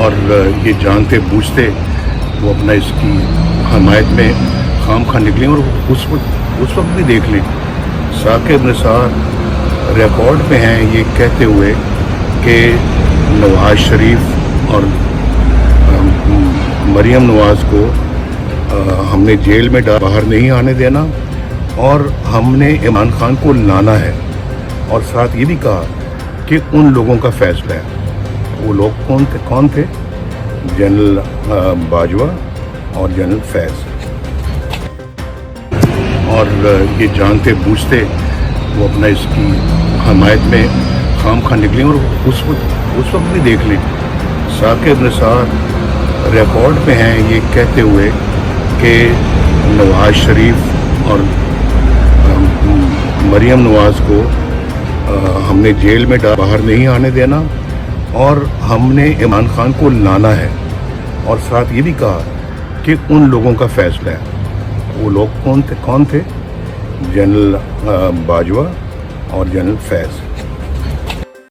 اور یہ جانتے بوجھتے وہ اپنا اس کی حمایت میں خام خواہ نکلیں. اور اس وقت بھی دیکھ لیں ثاقب نثار ریکارڈ پہ ہیں یہ کہتے ہوئے کہ نواز شریف اور مریم نواز کو ہم نے جیل میں باہر نہیں آنے دینا اور ہم نے عمران خان کو لانا ہے. اور ساتھ یہ بھی کہا کہ ان لوگوں کا فیصلہ ہے. وہ لوگ کون تھے؟ جنرل باجوہ اور جنرل فیض. اور یہ جانتے بوجھتے وہ اپنا اس کی حمایت میں خام خواہ نکلیں. اور اس وقت بھی دیکھ لیں ثاقب نثار ریکارڈ پہ ہیں یہ کہتے ہوئے کہ نواز شریف اور مریم نواز کو ہم نے جیل میں باہر نہیں آنے دینا اور ہم نے عمران خان کو لانا ہے. اور ساتھ یہ بھی کہا کہ ان لوگوں کا فیصلہ ہے. وہ لوگ کون تھے؟ جنرل باجوہ اور جنرل فیض.